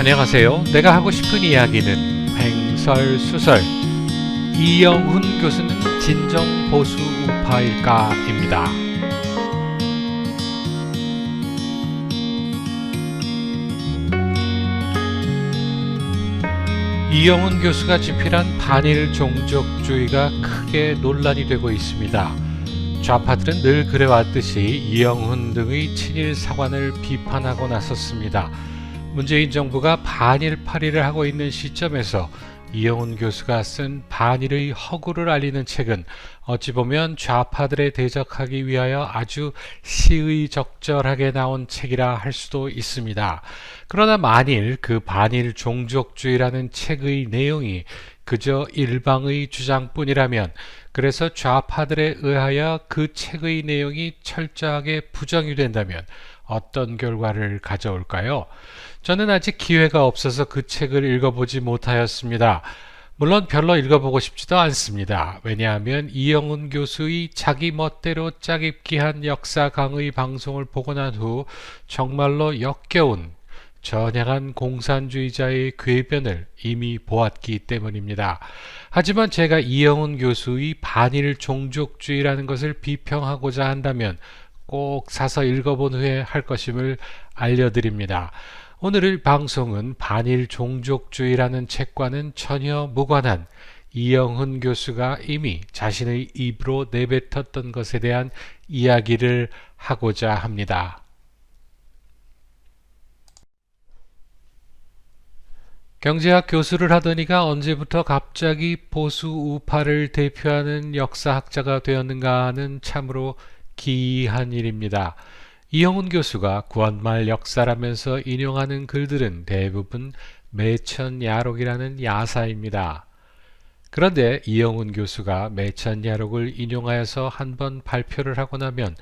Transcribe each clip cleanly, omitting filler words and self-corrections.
안녕하세요. 내가 하고 싶은 이야기는 횡설수설. 이영훈 교수는 진정 보수 우파일까입니다. 이영훈 교수가 집필한 반일 종족주의가 크게 논란이 되고 있습니다. 좌파들은 늘 그래왔듯이 이영훈 등의 친일 사관을 비판하고 나섰습니다. 문재인 정부가 반일파리를 하고 있는 시점에서 이영훈 교수가 쓴 반일의 허구를 알리는 책은 어찌 보면 좌파들에 대적하기 위하여 아주 시의적절하게 나온 책이라 할 수도 있습니다. 그러나 만일 그 반일 종족주의라는 책의 내용이 그저 일방의 주장뿐이라면, 그래서 좌파들에 의하여 그 책의 내용이 철저하게 부정이 된다면 어떤 결과를 가져올까요? 저는 아직 기회가 없어서 그 책을 읽어보지 못하였습니다. 물론 별로 읽어보고 싶지도 않습니다. 왜냐하면 이영훈 교수의 자기 멋대로 짜깁기한 역사 강의 방송을 보고 난 후 정말로 역겨운 전향한 공산주의자의 궤변을 이미 보았기 때문입니다. 하지만 제가 이영훈 교수의 반일 종족주의라는 것을 비평하고자 한다면 꼭 사서 읽어본 후에 할 것임을 알려드립니다. 오늘의 방송은 반일 종족주의라는 책과는 전혀 무관한 이영훈 교수가 이미 자신의 입으로 내뱉었던 것에 대한 이야기를 하고자 합니다. 경제학 교수를 하더니가 언제부터 갑자기 보수 우파를 대표하는 역사학자가 되었는가 하는 참으로 기이한 일입니다. 이영훈 교수가 구한말 역사라면서 인용하는 글들은 대부분 매천야록이라는 야사입니다. 그런데 이영훈 교수가 매천야록을 인용하여서 한번 발표를 하고 나면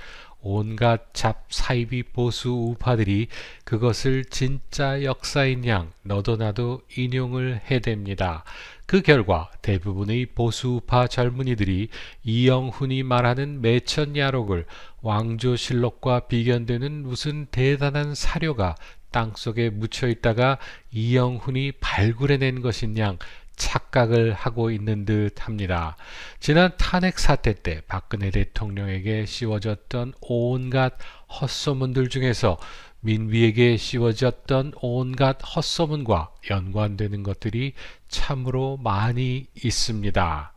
온갖 잡사이비 보수 우파들이 그것을 진짜 역사인 양 너도 나도 인용을 해댑니다. 그 결과 대부분의 보수우파 젊은이들이 이영훈이 말하는 매천야록을 왕조실록과 비견되는 무슨 대단한 사료가 땅속에 묻혀있다가 이영훈이 발굴해낸 것인 양 착각을 하고 있는 듯 합니다. 지난 탄핵 사태 때 박근혜 대통령에게 씌워졌던 온갖 헛소문들 중에서 민비에게 씌워졌던 온갖 헛소문과 연관되는 것들이 참으로 많이 있습니다.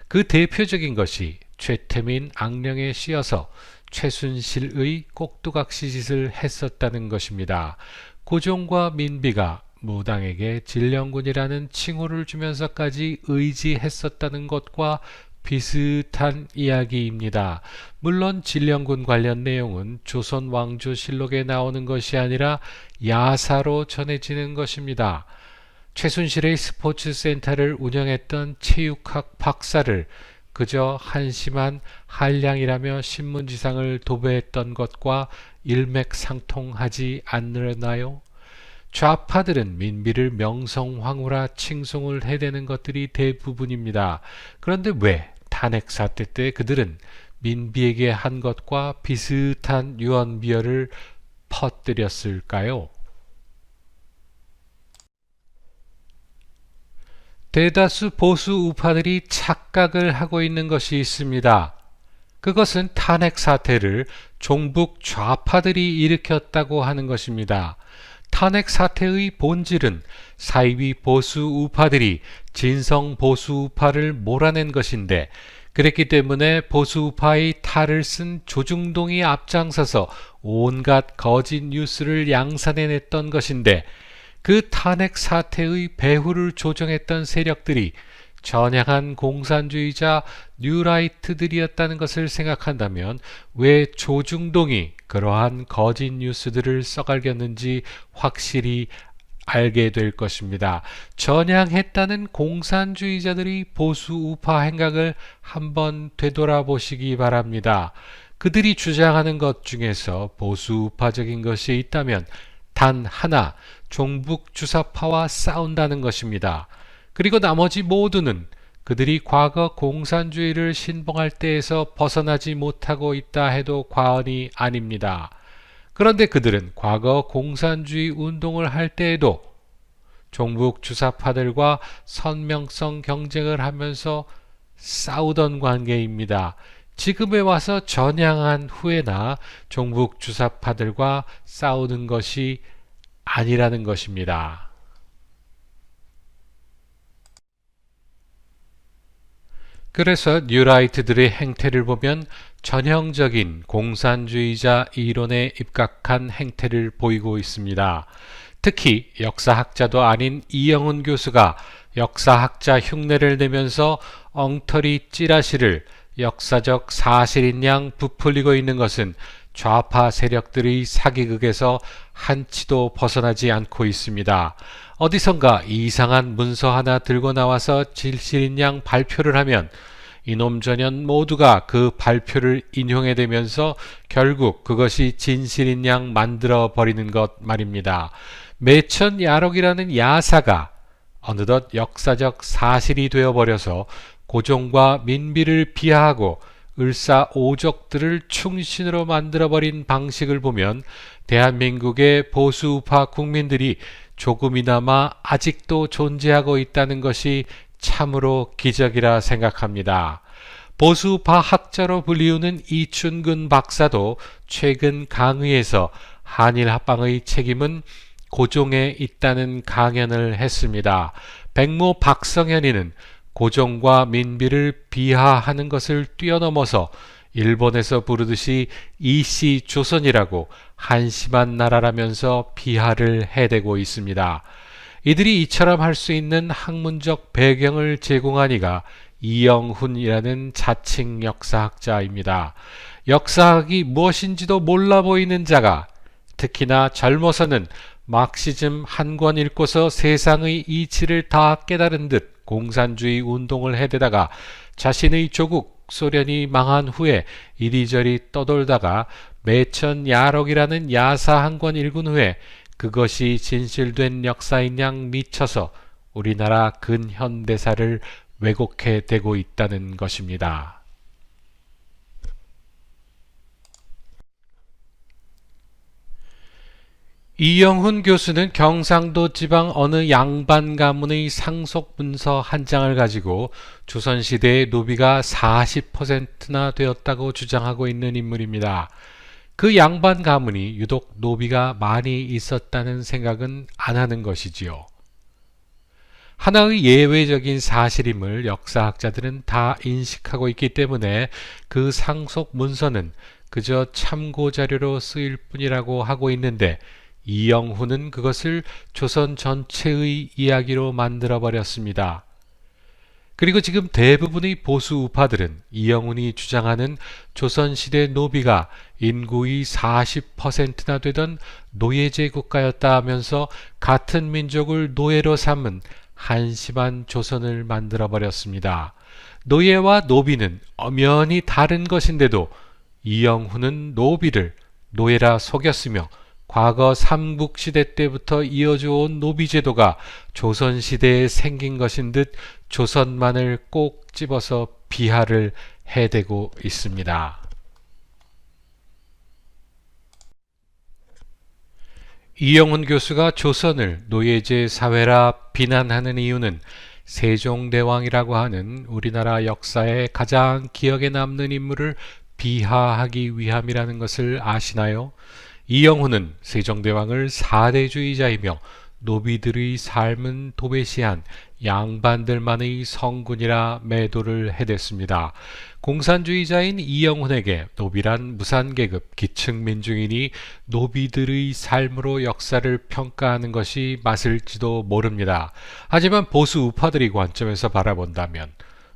그 대표적인 것이 최태민 악령에 씌어서 최순실의 꼭두각시 짓을 했었다는 것입니다. 고종과 민비가 무당에게 진령군이라는 칭호를 주면서까지 의지했었다는 것과 비슷한 이야기입니다. 물론 진령군 관련 내용은 조선 왕조실록에 나오는 것이 아니라 야사로 전해지는 것입니다. 최순실의 스포츠센터를 운영했던 체육학 박사를 그저 한심한 한량이라며 신문지상을 도배했던 것과 일맥상통하지 않으나요? 좌파들은 민비를 명성황후라 칭송을 해대는 것들이 대부분입니다. 그런데 왜 탄핵 사태 때 그들은 민비에게 한 것과 비슷한 유언비어를 퍼뜨렸을까요? 대다수 보수 우파들이 착각을 하고 있는 것이 있습니다. 그것은 탄핵 사태를 종북 좌파들이 일으켰다고 하는 것입니다. 탄핵 사태의 본질은 사이비 보수 우파들이 진성 보수 우파를 몰아낸 것인데, 그랬기 때문에 보수 우파의 탈을 쓴 조중동이 앞장서서 온갖 거짓 뉴스를 양산해냈던 것인데, 그 탄핵 사태의 배후를 조정했던 세력들이 전향한 공산주의자 뉴라이트들이었다는 것을 생각한다면 왜 조중동이 그러한 거짓 뉴스들을 써갈겼는지 확실히 알게 될 것입니다. 전향했다는 공산주의자들의 보수 우파 행각을 한번 되돌아보시기 바랍니다. 그들이 주장하는 것 중에서 보수 우파적인 것이 있다면 단 하나, 종북 주사파와 싸운다는 것입니다. 그리고 나머지 모두는 그들이 과거 공산주의를 신봉할 때에서 벗어나지 못하고 있다 해도 과언이 아닙니다. 그런데 그들은 과거 공산주의 운동을 할 때에도 종북 주사파들과 선명성 경쟁을 하면서 싸우던 관계입니다. 지금에 와서 전향한 후에나 종북 주사파들과 싸우는 것이 아니라는 것입니다. 그래서 뉴라이트들의 행태를 보면 전형적인 공산주의자 이론에 입각한 행태를 보이고 있습니다. 특히 역사학자도 아닌 이영훈 교수가 역사학자 흉내를 내면서 엉터리 찌라시를 역사적 사실인 양 부풀리고 있는 것은 좌파 세력들의 사기극에서 한치도 벗어나지 않고 있습니다. 어디선가 이상한 문서 하나 들고 나와서 진실인 양 발표를 하면 이놈저년 모두가 그 발표를 인용해대면서 결국 그것이 진실인 양 만들어 버리는 것 말입니다. 매천 야록이라는 야사가 어느덧 역사적 사실이 되어버려서 고종과 민비를 비하하고 을사오적들을 충신으로 만들어버린 방식을 보면 대한민국의 보수우파 국민들이 조금이나마 아직도 존재하고 있다는 것이 참으로 기적이라 생각합니다. 보수우파 학자로 불리우는 이춘근 박사도 최근 강의에서 한일 합방의 책임은 고종에 있다는 강연을 했습니다. 백모 박성현이는 고종과 민비를 비하하는 것을 뛰어넘어서 일본에서 부르듯이 이씨 조선이라고 한심한 나라라면서 비하를 해대고 있습니다. 이들이 이처럼 할 수 있는 학문적 배경을 제공한 이가 이영훈이라는 자칭 역사학자입니다. 역사학이 무엇인지도 몰라 보이는 자가 특히나 젊어서는 막시즘 한 권 읽고서 세상의 이치를 다 깨달은 듯 공산주의 운동을 해대다가 자신의 조국 소련이 망한 후에 이리저리 떠돌다가 매천 야록이라는 야사 한 권 읽은 후에 그것이 진실된 역사인 양 미쳐서 우리나라 근현대사를 왜곡해 대고 있다는 것입니다. 이영훈 교수는 경상도 지방 어느 양반 가문의 상속 문서 한 장을 가지고 조선시대의 노비가 40%나 되었다고 주장하고 있는 인물입니다. 그 양반 가문이 유독 노비가 많이 있었다는 생각은 안 하는 것이지요. 하나의 예외적인 사실임을 역사학자들은 다 인식하고 있기 때문에 그 상속 문서는 그저 참고자료로 쓰일 뿐이라고 하고 있는데 이영훈은 그것을 조선 전체의 이야기로 만들어버렸습니다. 그리고 지금 대부분의 보수 우파들은 이영훈이 주장하는 조선시대 노비가 인구의 40%나 되던 노예제 국가였다 하면서 같은 민족을 노예로 삼은 한심한 조선을 만들어버렸습니다. 노예와 노비는 엄연히 다른 것인데도 이영훈은 노비를 노예라 속였으며 과거 삼국시대 때부터 이어져 온 노비제도가 조선시대에 생긴 것인 듯 조선만을 꼭 집어서 비하를 해대고 있습니다. 이영훈 교수가 조선을 노예제 사회라 비난하는 이유는 세종대왕이라고 하는 우리나라 역사의 가장 기억에 남는 인물을 비하하기 위함이라는 것을 아시나요? 이영훈은 세종대왕을 사대주의자이며 노비들의 삶은 도배시한 양반들만의 성군이라 매도를 해댔습니다. 공산주의자인 이영훈에게 노비란 무산계급 기층민중이니 노비들의 삶으로 역사를 평가하는 것이 맞을지도 모릅니다. 하지만 보수 우파들의 관점에서 바라본다면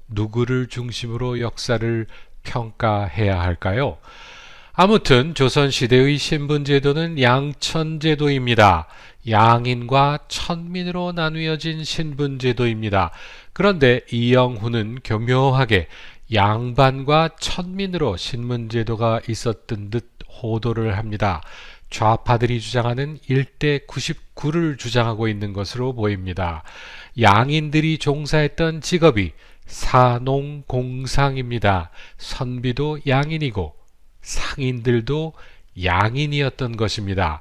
누구를 중심으로 역사를 평가해야 할까요? 아무튼 조선시대의 신분제도는 양천제도입니다. 양인과 천민으로 나누어진 신분제도입니다. 그런데 이영훈은 교묘하게 양반과 천민으로 신분제도가 있었던 듯 호도를 합니다. 좌파들이 주장하는 1대 99를 주장하고 있는 것으로 보입니다. 양인들이 종사했던 직업이 사농공상입니다. 선비도 양인이고 상인들도 양인이었던 것입니다.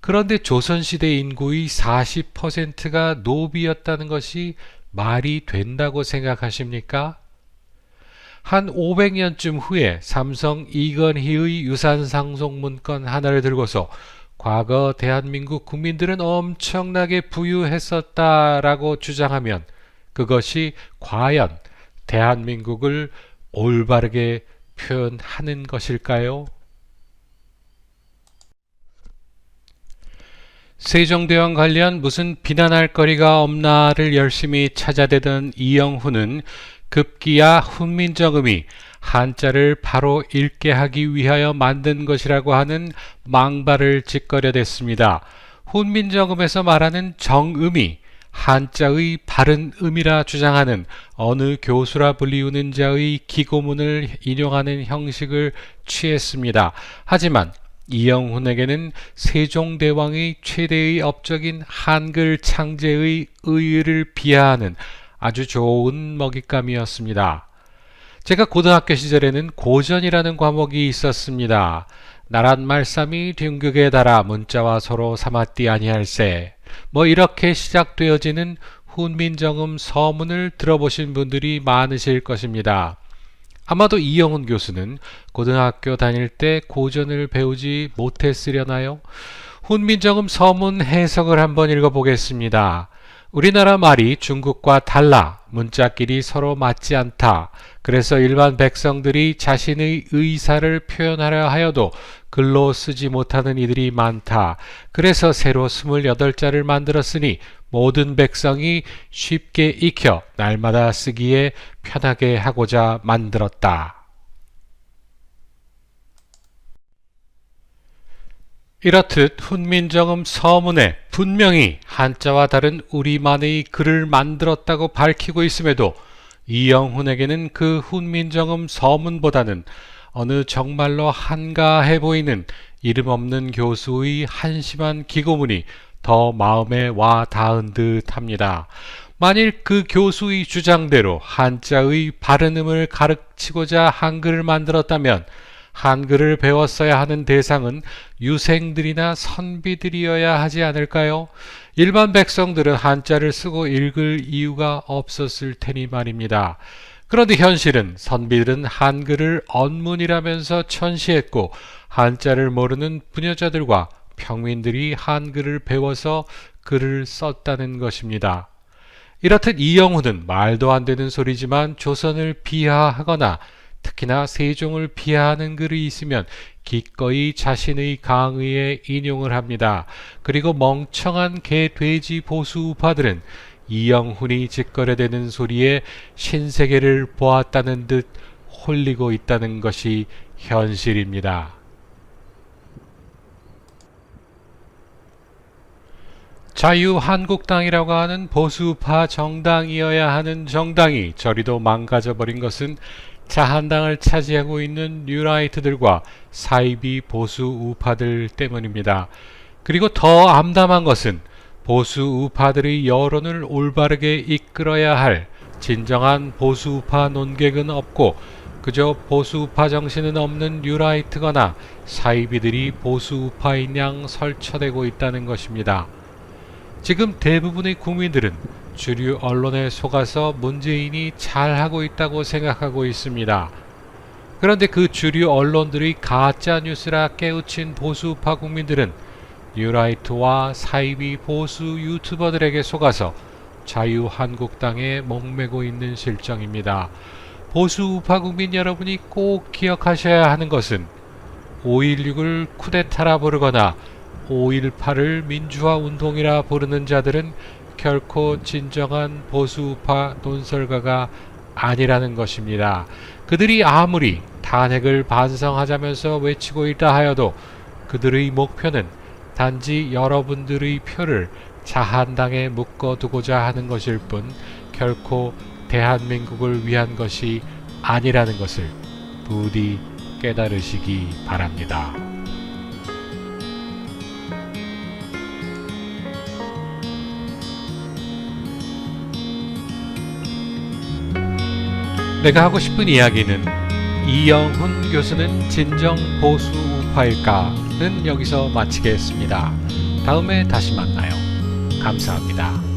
그런데 조선시대 인구의 40%가 노비였다는 것이 말이 된다고 생각하십니까? 한 500년쯤 후에 삼성 이건희의 유산상속문건 하나를 들고서 과거 대한민국 국민들은 엄청나게 부유했었다라고 주장하면 그것이 과연 대한민국을 올바르게 표현하는 것일까요? 세종대왕 관련 무슨 비난할 거리가 없나를 열심히 찾아대던 이영훈은 급기야 훈민정음이 한자를 바로 읽게 하기 위하여 만든 것이라고 하는 망발을 짓거려댔습니다. 훈민정음에서 말하는 정음이 한자의 바른 음이라 주장하는 어느 교수라 불리우는 자의 기고문을 인용하는 형식을 취했습니다. 하지만 이영훈에게는 세종대왕의 최대의 업적인 한글 창제의 의의를 비하하는 아주 좋은 먹잇감이었습니다. 제가 고등학교 시절에는 고전이라는 과목이 있었습니다. 나랏 말씀이 흉극에 달아 문자와 서로 삼았디 아니할세. 이렇게 시작되어지는 훈민정음 서문을 들어보신 분들이 많으실 것입니다. 아마도 이영훈 교수는 고등학교 다닐 때 고전을 배우지 못했으려나요? 훈민정음 서문 해석을 한번 읽어보겠습니다. 우리나라 말이 중국과 달라 문자끼리 서로 맞지 않다. 그래서 일반 백성들이 자신의 의사를 표현하려 하여도 글로 쓰지 못하는 이들이 많다. 그래서 새로 28자를 만들었으니 모든 백성이 쉽게 익혀 날마다 쓰기에 편하게 하고자 만들었다. 이렇듯 훈민정음 서문에 분명히 한자와 다른 우리만의 글을 만들었다고 밝히고 있음에도 이영훈에게는 그 훈민정음 서문보다는 어느 정말로 한가해 보이는 이름 없는 교수의 한심한 기고문이 더 마음에 와 닿은 듯 합니다. 만일 그 교수의 주장대로 한자의 발음을 가르치고자 한글을 만들었다면 한글을 배웠어야 하는 대상은 유생들이나 선비들이어야 하지 않을까요? 일반 백성들은 한자를 쓰고 읽을 이유가 없었을 테니 말입니다. 그런데 현실은 선비들은 한글을 언문이라면서 천시했고 한자를 모르는 부녀자들과 평민들이 한글을 배워서 글을 썼다는 것입니다. 이렇듯 이영훈은 말도 안 되는 소리지만 조선을 비하하거나 특히나 세종을 비하하는 글이 있으면 기꺼이 자신의 강의에 인용을 합니다. 그리고 멍청한 개돼지 보수 우파들은 이영훈이 짓거려대는 소리에 신세계를 보았다는 듯 홀리고 있다는 것이 현실입니다. 자유한국당이라고 하는 보수파 정당이어야 하는 정당이 저리도 망가져버린 것은 자한당을 차지하고 있는 뉴라이트들과 사이비 보수 우파들 때문입니다. 그리고 더 암담한 것은 보수 우파들의 여론을 올바르게 이끌어야 할 진정한 보수 우파 논객은 없고 그저 보수 우파 정신은 없는 뉴라이트거나 사이비들이 보수 우파인 양 설쳐대고 있다는 것입니다. 지금 대부분의 국민들은 주류 언론에 속아서 문재인이 잘하고 있다고 생각하고 있습니다. 그런데 그 주류 언론들의 가짜 뉴스라 깨우친 보수우파 국민들은 뉴라이트와 사이비 보수 유튜버들에게 속아서 자유한국당에 목매고 있는 실정입니다. 보수우파 국민 여러분이 꼭 기억하셔야 하는 것은 5.16을 쿠데타라 부르거나 5.18을 민주화 운동이라 부르는 자들은 결코 진정한 보수우파 논설가가 아니라는 것입니다. 그들이 아무리 탄핵을 반성하자면서 외치고 있다 하여도 그들의 목표는 단지 여러분들의 표를 자한당에 묶어두고자 하는 것일 뿐 결코 대한민국을 위한 것이 아니라는 것을 부디 깨달으시기 바랍니다. 내가 하고 싶은 이야기는 이영훈 교수는 진정 보수 우파일까는 여기서 마치겠습니다. 다음에 다시 만나요. 감사합니다.